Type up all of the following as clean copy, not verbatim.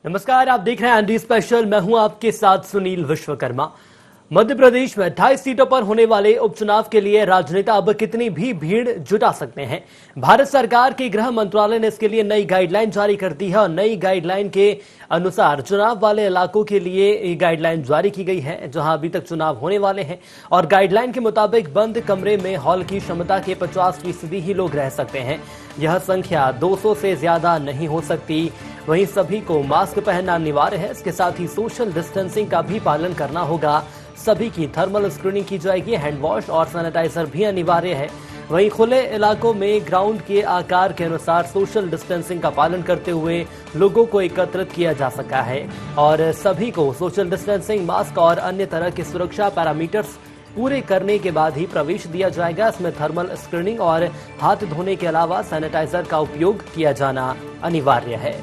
नमस्कार, आप देख रहे हैं एनडी स्पेशल। मैं हूं आपके साथ सुनील विश्वकर्मा। मध्य प्रदेश में 28 सीटों पर होने वाले उपचुनाव के लिए राजनेता अब कितनी भी भीड़ जुटा सकते हैं। भारत सरकार के गृह मंत्रालय ने इसके लिए नई गाइडलाइन जारी कर दी है और नई गाइडलाइन के अनुसार चुनाव वाले इलाकों के लिए गाइडलाइन जारी की गई है जहां अभी तक चुनाव होने वाले हैं। और गाइडलाइन के मुताबिक बंद कमरे में हॉल की क्षमता के 50% ही लोग रह सकते हैं। यह संख्या 200 से ज्यादा नहीं हो सकती। वहीं सभी को मास्क पहनना अनिवार्य है। इसके साथ ही सोशल डिस्टेंसिंग का भी पालन करना होगा। सभी की थर्मल स्क्रीनिंग की जाएगी। हैंड वॉश और सैनिटाइजर भी अनिवार्य है। वहीं खुले इलाकों में ग्राउंड के आकार के अनुसार सोशल डिस्टेंसिंग का पालन करते हुए लोगों को एकत्रित किया जा सका है और सभी को सोशल डिस्टेंसिंग, मास्क और अन्य तरह के सुरक्षा पैरामीटर्स पूरे करने के बाद ही प्रवेश दिया जाएगा। इसमें थर्मल स्क्रीनिंग और हाथ धोने के अलावा सैनिटाइजर का उपयोग किया जाना अनिवार्य है।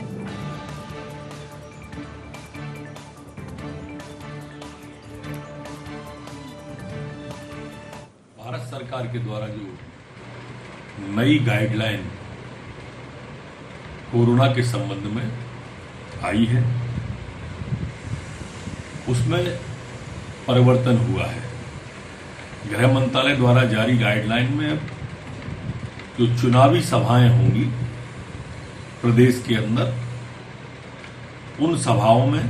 भारत सरकार के द्वारा जो नई गाइडलाइन कोरोना के संबंध में आई है उसमें परिवर्तन हुआ है। गृह मंत्रालय द्वारा जारी गाइडलाइन में जो चुनावी सभाएं होंगी प्रदेश के अंदर, उन सभाओं में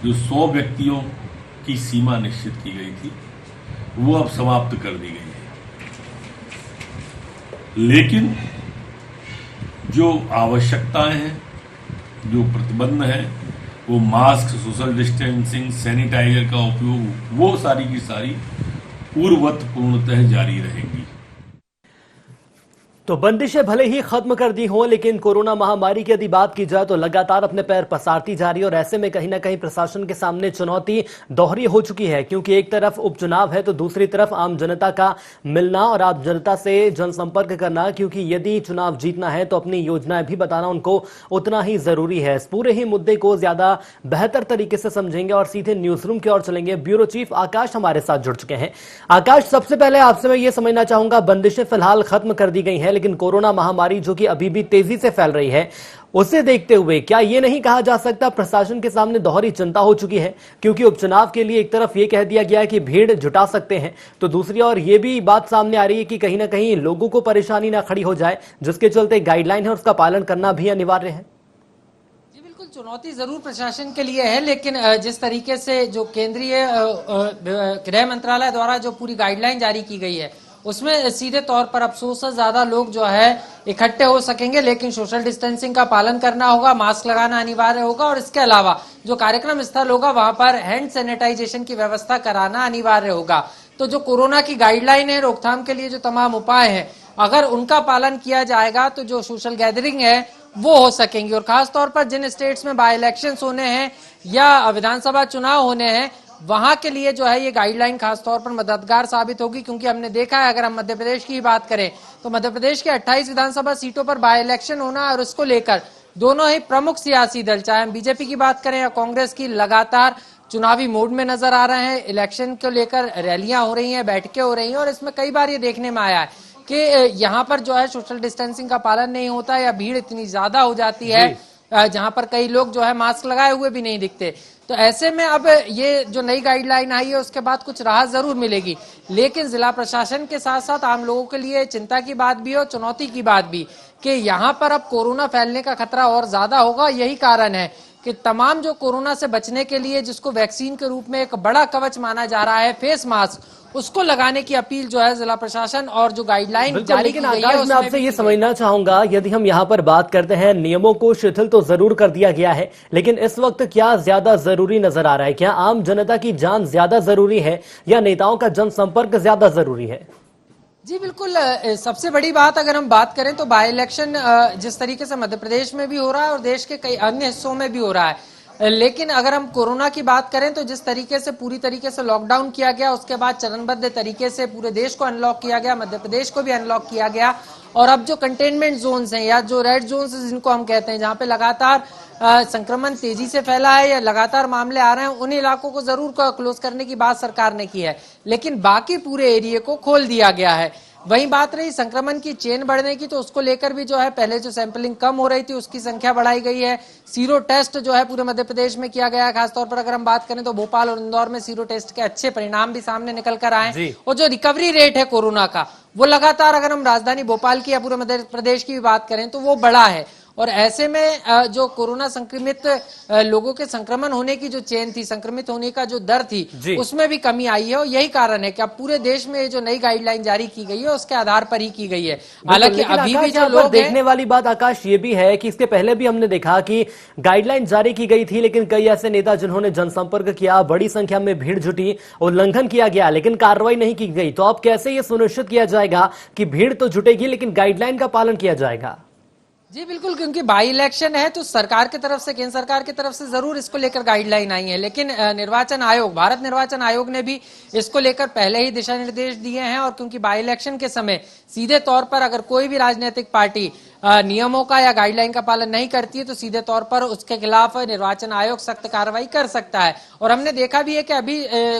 जो 100 व्यक्तियों की सीमा निश्चित की गई थी वो अब समाप्त कर दी गई है। लेकिन जो आवश्यकताएं हैं, जो प्रतिबंध हैं, वो मास्क, सोशल डिस्टेंसिंग, सैनिटाइजर का उपयोग, वो सारी की सारी पूर्ववत पूर्णतः जारी रहेंगी। तो बंदिशें भले ही खत्म कर दी हों, लेकिन कोरोना महामारी की यदि बात की जाए तो लगातार अपने पैर पसारती जा रही है और ऐसे में कहीं ना कहीं प्रशासन के सामने चुनौती दोहरी हो चुकी है, क्योंकि एक तरफ उपचुनाव है तो दूसरी तरफ आम जनता का मिलना और आम जनता से जनसंपर्क करना, क्योंकि यदि चुनाव जीतना है तो अपनी योजनाएं भी बताना उनको उतना ही जरूरी है। इस पूरे ही मुद्दे को ज्यादा बेहतर तरीके से समझेंगे और सीधे न्यूज रूम की ओर चलेंगे। ब्यूरो चीफ आकाश हमारे साथ जुड़ चुके हैं। आकाश, सबसे पहले आपसे मैं ये समझना चाहूंगा, बंदिशें फिलहाल खत्म कर दी गई हैं, लेकिन कोरोना महामारी जो कि अभी भी तेजी से फैल रही है, उसे देखते हुए क्या यह नहीं कहा जा सकता प्रशासन के सामने दोहरी चिंता हो चुकी है? क्योंकि उपचुनाव के लिए एक तरफ यह कह दिया गया है कि भीड़ जुटा सकते हैं, तो दूसरी ओर यह भी बात सामने आ रही है कि कहीं ना कहीं लोगों को परेशानी ना खड़ी हो जाए, जिसके चलते गाइडलाइन है उसका पालन करना भी अनिवार्य है। चुनौती जरूर प्रशासन के लिए है, लेकिन जिस तरीके से जो केंद्रीय गृह मंत्रालय द्वारा जो पूरी गाइडलाइन जारी की गई है उसमें सीधे तौर पर अब 100 से ज्यादा लोग जो है इकट्ठे हो सकेंगे, लेकिन सोशल डिस्टेंसिंग का पालन करना होगा, मास्क लगाना अनिवार्य होगा और इसके अलावा जो कार्यक्रम स्थल होगा वहां पर हैंड सैनिटाइजेशन की व्यवस्था कराना अनिवार्य होगा। तो जो कोरोना की गाइडलाइन है, रोकथाम के लिए जो तमाम उपाय हैं, अगर उनका पालन किया जाएगा तो जो सोशल गैदरिंग है वो हो सकेंगी। और खासतौर पर जिन स्टेट्स में बाय इलेक्शंस होने हैं या विधानसभा चुनाव होने हैं वहां के लिए जो है ये गाइडलाइन खासतौर पर मददगार साबित होगी, क्योंकि हमने देखा है, अगर हम मध्य प्रदेश की बात करें तो मध्य प्रदेश के 28 विधानसभा सीटों पर बाय इलेक्शन होना और उसको लेकर दोनों ही प्रमुख सियासी दल, चाहे हम बीजेपी की बात करें या कांग्रेस की, लगातार चुनावी मोड में नजर आ रहे हैं। इलेक्शन को लेकर रैलियां हो रही हैं, बैठकें हो रही हैं और इसमें कई बार ये देखने में आया है कि यहाँ पर जो है सोशल डिस्टेंसिंग का पालन नहीं होता या भीड़ इतनी ज्यादा हो जाती है जहां पर कई लोग जो है मास्क लगाए हुए भी नहीं दिखते। तो ऐसे में अब ये जो नई गाइडलाइन आई है उसके बाद कुछ राहत जरूर मिलेगी, लेकिन जिला प्रशासन के साथ साथ आम लोगों के लिए चिंता की बात भी है और चुनौती की बात भी कि यहाँ पर अब कोरोना फैलने का खतरा और ज्यादा होगा। यही कारण है कि तमाम जो कोरोना से बचने के लिए जिसको वैक्सीन के रूप में एक बड़ा कवच माना जा रहा है, फेस मास्क, उसको लगाने की अपील जो है जिला प्रशासन और जो गाइडलाइन जारी की गई है। मैं आपसे ये समझना चाहूंगा, यदि हम यहाँ पर बात करते हैं, नियमों को शिथिल तो जरूर कर दिया गया है, लेकिन इस वक्त क्या ज्यादा जरूरी नजर आ रहा है? क्या आम जनता की जान ज्यादा जरूरी है या नेताओं का जनसंपर्क ज्यादा जरूरी है? जी बिल्कुल, सबसे बड़ी बात अगर हम बात करें तो बाय इलेक्शन जिस तरीके से मध्य प्रदेश में भी हो रहा है और देश के कई अन्य हिस्सों में भी हो रहा है, लेकिन अगर हम कोरोना की बात करें तो जिस तरीके से पूरी तरीके से लॉकडाउन किया गया, उसके बाद चरणबद्ध तरीके से पूरे देश को अनलॉक किया गया, मध्य प्रदेश को भी अनलॉक किया गया और अब जो कंटेनमेंट जोन्स हैं या जो रेड जोन्स जिनको हम कहते हैं, जहां पे लगातार संक्रमण तेजी से फैला है या लगातार मामले आ रहे हैं, उन इलाकों को जरूर क्लोज करने की बात सरकार ने की है, लेकिन बाकी पूरे एरिया को खोल दिया गया है। वहीं बात रही संक्रमण की चेन बढ़ने की, तो उसको लेकर भी जो है पहले जो सैंपलिंग कम हो रही थी उसकी संख्या बढ़ाई गई है। सीरो टेस्ट जो है पूरे मध्य प्रदेश में किया गया है। खासतौर पर अगर हम बात करें तो भोपाल और इंदौर में सीरो टेस्ट के अच्छे परिणाम भी सामने निकल कर आए। और जो रिकवरी रेट है कोरोना का, वो लगातार, अगर हम राजधानी भोपाल की या पूरे मध्य प्रदेश की भी बात करें तो वो बढ़ा है। और ऐसे में जो कोरोना संक्रमित लोगों के संक्रमण होने की जो चेन थी, संक्रमित होने का जो दर थी, उसमें भी कमी आई है। और यही कारण है कि अब पूरे देश में जो नई गाइडलाइन जारी की गई है उसके आधार पर ही की गई है। हालांकि अभी भी जो लोग देखने वाली बात आकाश ये भी है कि इसके पहले भी हमने देखा कि गाइडलाइन जारी की गई थी, लेकिन कई ऐसे नेता जिन्होंने जनसंपर्क किया, बड़ी संख्या में भीड़ जुटी, उल्लंघन किया गया, लेकिन कार्रवाई नहीं की गई। तो अब कैसे ये सुनिश्चित किया जाएगा कि भीड़ तो जुटेगी लेकिन गाइडलाइन का पालन किया जाएगा? जी बिल्कुल, क्योंकि बाई इलेक्शन है तो सरकार की तरफ से, केंद्र सरकार की तरफ से जरूर इसको लेकर गाइडलाइन आई है, लेकिन निर्वाचन आयोग, भारत निर्वाचन आयोग ने भी इसको लेकर पहले ही दिशा निर्देश दिए हैं। और क्योंकि बाई इलेक्शन के समय सीधे तौर पर अगर कोई भी राजनीतिक पार्टी नियमों का या गाइडलाइन का पालन नहीं करती है तो सीधे तौर पर उसके खिलाफ निर्वाचन आयोग सख्त कार्रवाई कर सकता है। और हमने देखा भी है कि अभी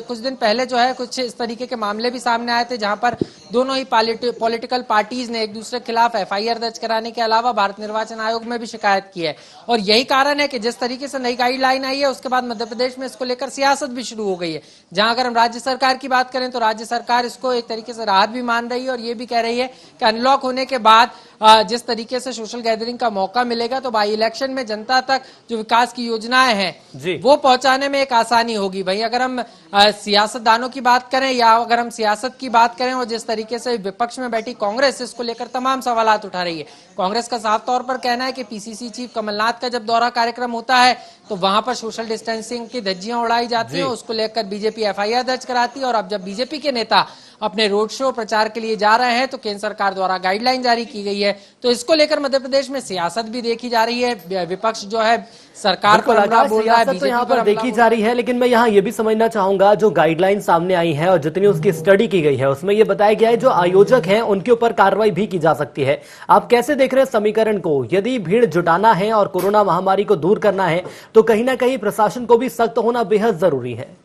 कुछ दिन पहले जो है कुछ इस तरीके के मामले भी सामने आए थे, जहां पर दोनों ही पॉलिटिकल पार्टीज ने एक दूसरे के खिलाफ एफआईआर दर्ज कराने के अलावा भारत निर्वाचन आयोग में भी शिकायत की है। और यही कारण है कि जिस तरीके से नई गाइडलाइन आई है उसके बाद मध्य प्रदेश में इसको लेकर सियासत भी शुरू हो गई है। जहां अगर हम राज्य सरकार की बात करें तो राज्य सरकार इसको एक तरीके से राहत भी मान रही है और ये भी कह रही है कि अनलॉक होने के बाद जिस तरीके से सोशल गैदरिंग का मौका मिलेगा तो बाई इलेक्शन में जनता तक जो विकास की योजनाएं हैं वो पहुंचाने में एक आसानी होगी। भाई अगर हम सियासतदानों की बात करें या अगर हम सियासत की बात करें और जिस तरीके से विपक्ष में बैठी कांग्रेस इसको लेकर तमाम सवालात उठा रही है। कांग्रेस का साफ तौर पर कहना है कि पीसीसी चीफ कमलनाथ का जब दौरा कार्यक्रम होता है तो वहां पर सोशल डिस्टेंसिंग की धज्जियां उड़ाई जाती हैं, उसको लेकर बीजेपी एफआईआर दर्ज कराती है। और अब जब बीजेपी के नेता अपने रोड शो प्रचार के लिए जा रहे हैं तो केंद्र सरकार द्वारा गाइडलाइन जारी की गई है, तो इसको लेकर मध्य प्रदेश में सियासत भी देखी जा रही है। विपक्ष जो है सरकार पर हमला बोल रहा है, तो यहाँ पर देखी जा रही है। लेकिन मैं यहाँ ये भी समझना चाहूंगा, जो गाइडलाइन सामने आई है और जितनी उसकी स्टडी की गई है उसमें ये बताया गया है जो आयोजक हैं उनके ऊपर कार्रवाई भी की जा सकती है। आप कैसे देख रहे हैं समीकरण को? यदि भीड़ जुटाना है और कोरोना महामारी को दूर करना है तो कहीं ना कहीं प्रशासन को भी सख्त होना बेहद जरूरी है।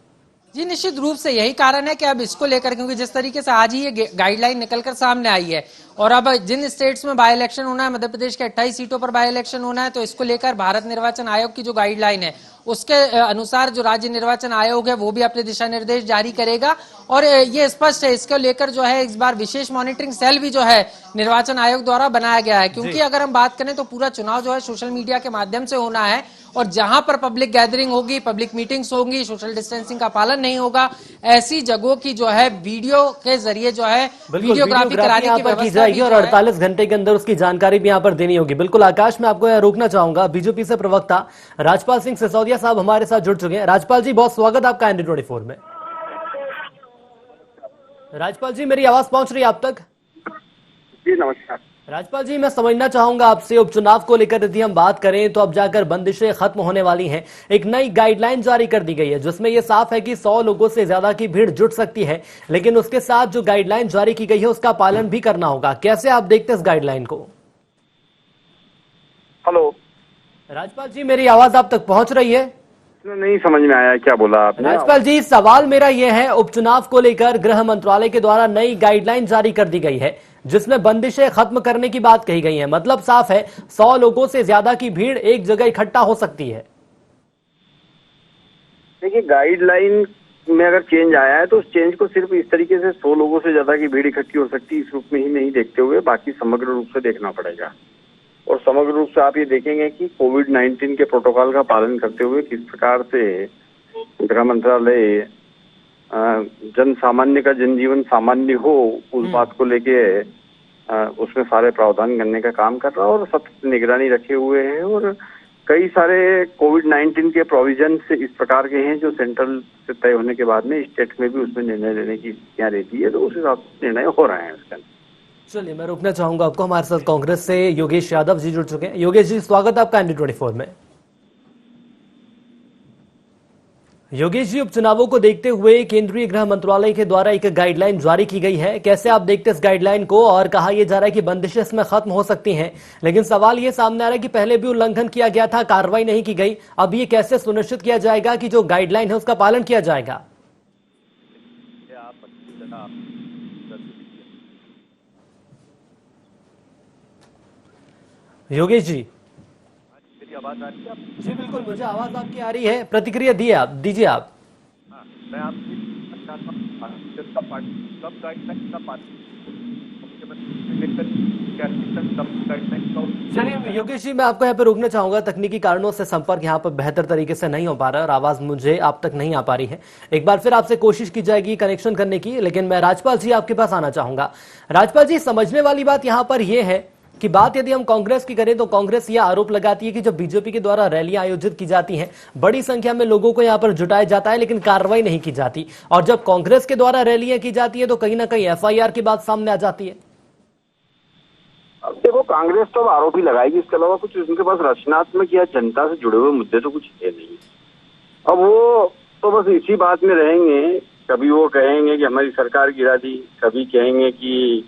जी निश्चित रूप से यही कारण है कि अब इसको लेकर, क्योंकि जिस तरीके से आज ही ये गाइडलाइन निकलकर सामने आई है और अब जिन स्टेट्स में बाई इलेक्शन होना है, मध्य प्रदेश के 28 सीटों पर बाई इलेक्शन होना है, तो इसको लेकर भारत निर्वाचन आयोग की जो गाइडलाइन है उसके अनुसार जो राज्य निर्वाचन आयोग है वो भी अपने दिशा निर्देश जारी करेगा। और ये स्पष्ट है, इसको लेकर जो है इस बार विशेष मॉनिटरिंग सेल भी जो है निर्वाचन आयोग द्वारा बनाया गया है। क्योंकि अगर हम बात करें तो पूरा चुनाव जो है सोशल मीडिया के माध्यम से होना है और जहां पर पब्लिक गैदरिंग होगी, पब्लिक मीटिंग्स होंगी, सोशल डिस्टेंसिंग का पालन नहीं होगा, ऐसी जगहों की जो है वीडियो के जरिए जो है वीडियोग्राफी कराने की व्यवस्था जाएगी और 48 घंटे के अंदर उसकी जानकारी भी यहाँ पर देनी होगी। बिल्कुल आकाश, मैं आपको यहाँ रोकना चाहूंगा। बीजेपी से प्रवक्ता राजपाल सिंह सिसोदिया साहब हमारे साथ जुड़ चुके हैं। राजपाल जी, बहुत स्वागत आपका ND24 में। राजपाल जी, मेरी आवाज पहुंच रही है आप तक? जी नमस्कार। राजपाल जी, मैं समझना चाहूंगा आपसे, उपचुनाव को लेकर यदि हम बात करें तो अब जाकर बंदिशें खत्म होने वाली हैं। एक नई गाइडलाइन जारी कर दी गई है जिसमें यह साफ है कि 100 लोगों से ज्यादा की भीड़ जुट सकती है, लेकिन उसके साथ जो गाइडलाइन जारी की गई है उसका पालन भी करना होगा। कैसे आप देखते हैं इस गाइडलाइन को? हेलो राजपाल जी, मेरी आवाज आप तक पहुंच रही है? नहीं समझ में आया क्या बोला आपने। राजपाल जी, सवाल मेरा यह है, उपचुनाव को लेकर गृह मंत्रालय के द्वारा नई गाइडलाइन जारी कर दी गई है जिसमें बंदिशें खत्म करने की बात कही गई है। मतलब साफ है 100 लोगों से ज्यादा की भीड़ एक जगह इकट्ठा हो सकती है। देखिए, गाइडलाइन में अगर चेंज आया है तो उस चेंज को सिर्फ इस तरीके से 100 लोगों से ज्यादा की भीड़ इकट्ठी हो सकती है इस रूप में ही नहीं देखते हुए बाकी समग्र रूप से देखना पड़ेगा। और समग्र रूप से आप ये देखेंगे कि कोविड-19 के प्रोटोकॉल का पालन करते हुए किस प्रकार से गृह मंत्रालय जन सामान्य का जनजीवन सामान्य हो उस बात को लेके उसमें सारे प्रावधान करने का काम कर रहा है और सतत निगरानी रखे हुए है। और कई सारे कोविड-19 के प्रोविजन इस प्रकार के हैं जो सेंट्रल से तय होने के बाद में स्टेट में भी उसमें निर्णय लेने की स्थितियां रहती है, तो उस हिसाब से निर्णय हो रहे हैं उसके अंदर। चलिए, मैं रोकना चाहूंगा आपको। हमारे साथ कांग्रेस से योगेश यादव जी जुड़ चुके हैं। योगेश जी, स्वागत आपका ND24 में। योगेश जी, उपचुनावों को देखते हुए केंद्रीय गृह मंत्रालय के द्वारा एक गाइडलाइन जारी की गई है, कैसे आप देखते हैं इस गाइडलाइन को? और कहा यह जा रहा है कि बंदिशें इसमें खत्म हो सकती हैं, लेकिन सवाल ये सामने आ रहा है कि पहले भी उल्लंघन किया गया था, कार्रवाई नहीं की गई। अब ये कैसे सुनिश्चित किया जाएगा कि जो गाइडलाइन है उसका पालन किया जाएगा? योगेश जी। मेरी आवाज आ रही है आपको? जी बिल्कुल, मुझे आवाज आपकी आ रही है, प्रतिक्रिया दिए आप, दीजिए आप। हाँ, मैं आपसे पूछना चाहता हूँ, भारतीय जनता पार्टी कब गाइडलाइन का पालन मुख्यमंत्री से लेकर कैबिनेट तक कब गाइडलाइन का चलिए योगेश जी, मैं आपको यहाँ पे रोकना चाहूंगा, तकनीकी कारणों से संपर्क यहाँ पर बेहतर तरीके से नहीं हो पा रहा है और आवाज मुझे आप तक नहीं आ पा रही है। एक बार फिर आपसे कोशिश की जाएगी कनेक्शन करने की, लेकिन मैं राजपाल जी आपके पास आना चाहूंगा। राजपाल जी, समझने वाली बात यहाँ पर यह है कि बात यदि हम कांग्रेस की करें तो कांग्रेस यह आरोप लगाती है कि जब बीजेपी के द्वारा रैलियां आयोजित की जाती हैं, बड़ी संख्या में लोगों को यहां पर जुटाया जाता है लेकिन कार्रवाई नहीं की जाती, और जब कांग्रेस के द्वारा रैलियां की जाती है तो कहीं ना कहीं एफआईआर की बात सामने आ जाती है। अब देखो, कांग्रेस तो अब आरोप ही लगाएगी, इसके अलावा कुछ उनके पास रचनात्मक या जनता से जुड़े हुए मुद्दे तो कुछ है नहीं। अब वो तो बस इसी बात में रहेंगे, कभी वो कहेंगे कि हमारी सरकार गिरा दी, कभी कहेंगे कि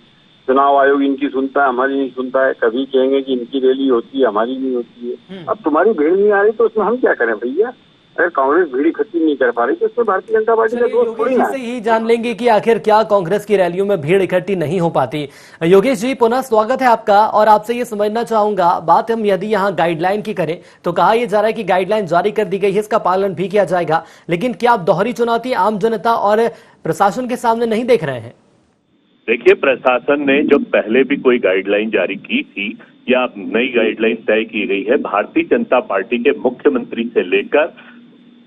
चुनाव आयोग इनकी सुनता है हमारी नहीं सुनता है, कभी कहेंगे कि इनकी रैली होती है हमारी नहीं होती है। अब तुम्हारी भीड़ नहीं आ रही तो उसमें हम क्या करें भैया? अगर कांग्रेस भीड़ इकट्ठी नहीं कर पा रही तो उसमें भारतीय जनता पार्टी का दोष थोड़ी ना से ही जान लेंगे कि आखिर क्या कांग्रेस की रैलियों में भीड़ इकट्ठी नहीं हो पाती। योगेश जी, पुनः स्वागत है आपका, और आपसे ये समझना चाहूंगा, बात हम यदि यहाँ गाइडलाइन की करें तो कहा यह जा रहा है कि गाइडलाइन जारी कर दी गई है, इसका पालन भी किया जाएगा, लेकिन क्या आप दोहरी चुनौती आम जनता और प्रशासन के सामने नहीं देख रहे हैं? देखिए, प्रशासन ने जब पहले भी कोई गाइडलाइन जारी की थी या नई गाइडलाइन तय की गई है, भारतीय जनता पार्टी के मुख्यमंत्री से लेकर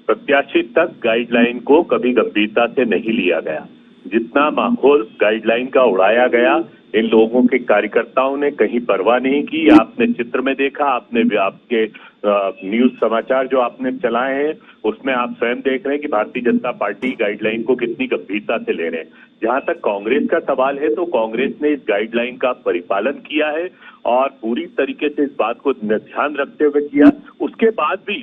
प्रत्याशी तक गाइडलाइन को कभी गंभीरता से नहीं लिया गया। जितना माहौल गाइडलाइन का उड़ाया गया, इन लोगों के कार्यकर्ताओं ने कहीं परवाह नहीं की। आपने चित्र में देखा, आपने आपके न्यूज समाचार जो आपने चलाए हैं उसमें आप स्वयं देख रहे हैं कि भारतीय जनता पार्टी गाइडलाइन को कितनी गंभीरता से ले रहे हैं। जहां तक कांग्रेस का सवाल है तो कांग्रेस ने इस गाइडलाइन का परिपालन किया है और पूरी तरीके से इस बात को ध्यान रखते हुए किया। उसके बाद भी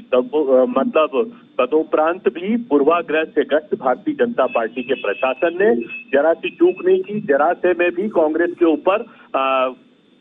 मतलब तदोपरांत भी पूर्वाग्रह से ग्रस्त भारतीय जनता पार्टी के प्रशासन ने जरा सी चूक नहीं की। जरा से में भी कांग्रेस के ऊपर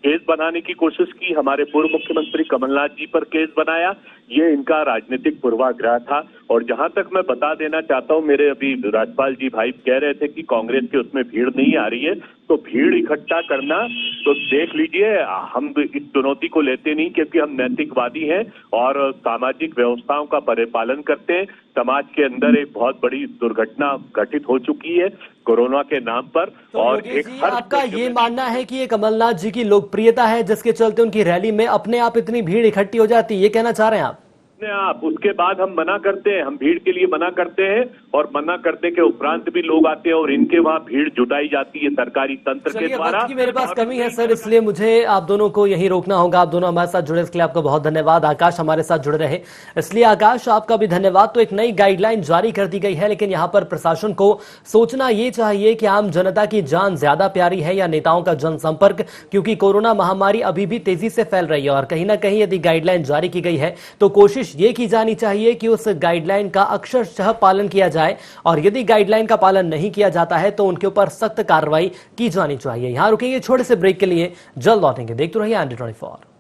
केस बनाने की कोशिश की। हमारे पूर्व मुख्यमंत्री कमलनाथ जी पर केस बनाया, ये इनका राजनीतिक पूर्वाग्रह था। और जहां तक मैं बता देना चाहता हूं, मेरे अभी राजपाल जी भाई कह रहे थे कि कांग्रेस के उसमें भीड़ नहीं आ रही है, तो भीड़ इकट्ठा करना तो देख लीजिए, हम इस चुनौती को लेते नहीं क्योंकि हम नैतिकवादी हैं और सामाजिक व्यवस्थाओं का परिपालन करते हैं। समाज के अंदर एक बहुत बड़ी दुर्घटना घटित हो चुकी है कोरोना के नाम पर। तो और योगेश जी, आपका ये मानना है कि ये कमलनाथ जी की लोकप्रियता है जिसके चलते उनकी रैली में अपने आप इतनी भीड़ इकट्ठी हो जाती है, ये कहना चाह रहे हैं आप? आप उसके बाद हम मना करते हैं, हम भीड़ के लिए मना करते हैं और मना करने के उपरांत भी लोग आते हैं और इनके वहां भीड़ जुटाई जाती है सरकारी तंत्र के द्वारा। वक्त की मेरे पास कमी है सर, इसलिए मुझे आप दोनों को यहीं रोकना होगा। आप दोनों हमारे साथ जुड़े इसके लिए आपका बहुत धन्यवाद। आकाश हमारे साथ जुड़े रहे, इसलिए आकाश आपका भी धन्यवाद। तो एक नई गाइडलाइन जारी कर दी गई है, लेकिन यहाँ पर प्रशासन को सोचना ये चाहिए कि आम जनता की जान ज्यादा प्यारी है या नेताओं का जनसंपर्क, क्योंकि कोरोना महामारी अभी भी तेजी से फैल रही है और कहीं ना कहीं यदि गाइडलाइन जारी की गई है तो कोशिश ये की जानी चाहिए कि उस गाइडलाइन का अक्षरशः पालन किया जाए, और यदि गाइडलाइन का पालन नहीं किया जाता है तो उनके ऊपर सख्त कार्रवाई की जानी चाहिए। यहां रुकेंगे छोटे से ब्रेक के लिए, जल्द लौटेंगे। देखते रहिए IND 24।